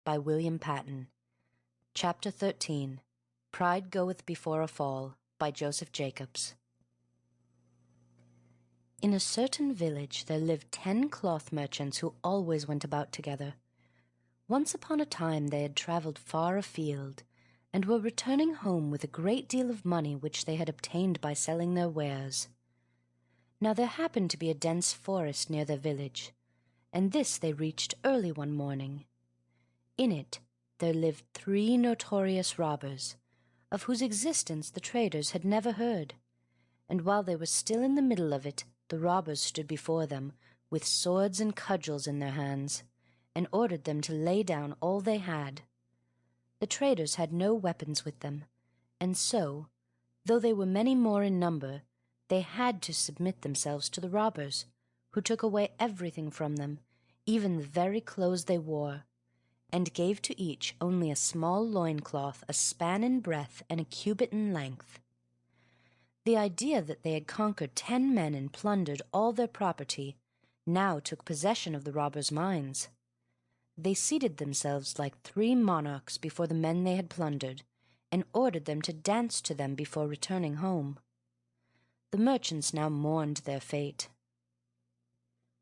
by William Patten. Chapter 13. Pride Goeth Before a Fall, by Joseph Jacobs. In a certain village there lived 10 cloth merchants who always went about together. Once upon a time they had travelled far afield, and were returning home with a great deal of money which they had obtained by selling their wares. Now there happened to be a dense forest near their village, and this they reached early one morning. In it there lived 3 notorious robbers, of whose existence the traders had never heard, and while they were still in the middle of it, the robbers stood before them with swords and cudgels in their hands, and ordered them to lay down all they had. The traders had no weapons with them, and so, though they were many more in number, they had to submit themselves to the robbers, who took away everything from them, even the very clothes they wore, and gave to each only a small loincloth a span in breadth and a cubit in length. The idea that they had conquered 10 men and plundered all their property now took possession of the robbers' minds. They seated themselves like 3 monarchs before the men they had plundered, and ordered them to dance to them before returning home. The merchants now mourned their fate.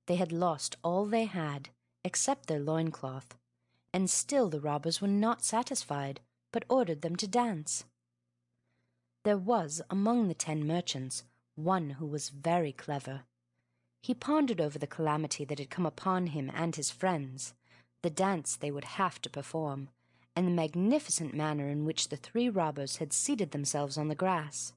They had lost all they had, except their loincloth, and still the robbers were not satisfied, but ordered them to dance. There was, among the 10 merchants, one who was very clever. He pondered over the calamity that had come upon him and his friends, the dance they would have to perform, and the magnificent manner in which the 3 robbers had seated themselves on the grass.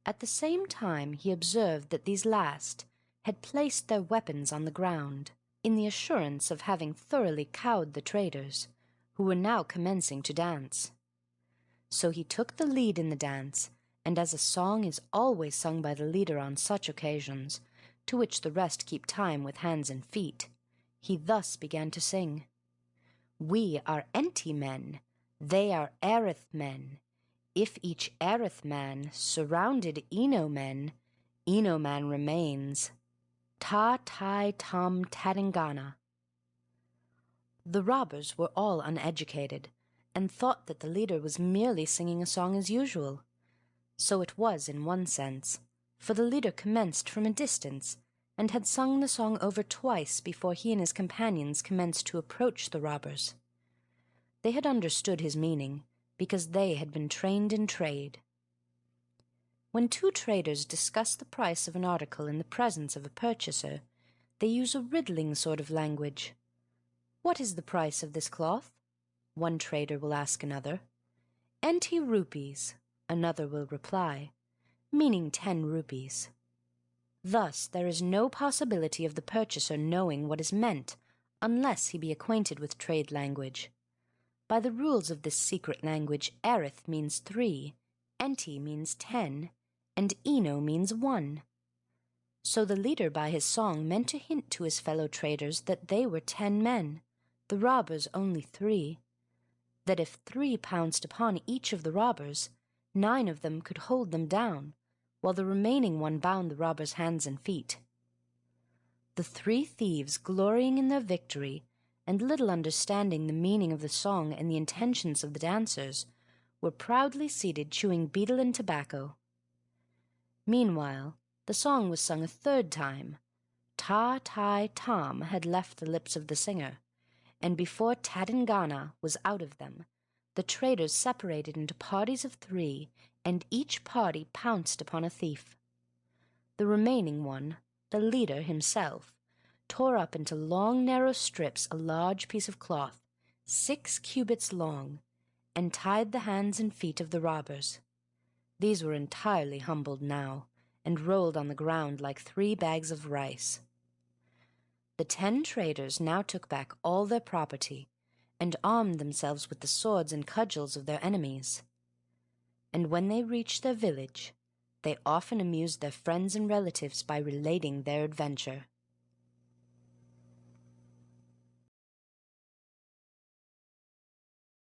At the same time he observed that these last had placed their weapons on the ground, in the assurance of having thoroughly cowed the traders, who were now commencing to dance. So he took the lead in the dance, and as a song is always sung by the leader on such occasions, to which the rest keep time with hands and feet, he thus began to sing: "We are Enti men, they are Erith men. If each Erith man surrounded Eno man remains. Ta tai tom tadingana." The robbers were all uneducated, and thought that the leader was merely singing a song as usual. So it was in one sense, for the leader commenced from a distance, and had sung the song over twice before he and his companions commenced to approach the robbers. They had understood his meaning, because they had been trained in trade. When 2 traders discuss the price of an article in the presence of a purchaser, they use a riddling sort of language. "What is the price of this cloth?" one trader will ask another. "Enti rupees," another will reply, meaning 10 rupees. Thus there is no possibility of the purchaser knowing what is meant unless he be acquainted with trade language. By the rules of this secret language, Erith means 3, Enti means 10, and Eno means 1. So the leader by his song meant to hint to his fellow traders that they were 10 men, the robbers only 3, that if 3 pounced upon each of the robbers, 9 of them could hold them down, while the remaining one bound the robbers' hands and feet. The 3 thieves, glorying in their victory, and little understanding the meaning of the song and the intentions of the dancers, were proudly seated chewing betel and tobacco. Meanwhile, the song was sung a 3rd time. Ta tai tom had left the lips of the singer, and before Tadingana was out of them, the traders separated into parties of 3, and each party pounced upon a thief. The remaining one, the leader himself, tore up into long narrow strips a large piece of cloth, 6 cubits long, and tied the hands and feet of the robbers. These were entirely humbled now, and rolled on the ground like 3 bags of rice. The 10 traders now took back all their property, and armed themselves with the swords and cudgels of their enemies. And when they reached their village, they often amused their friends and relatives by relating their adventure.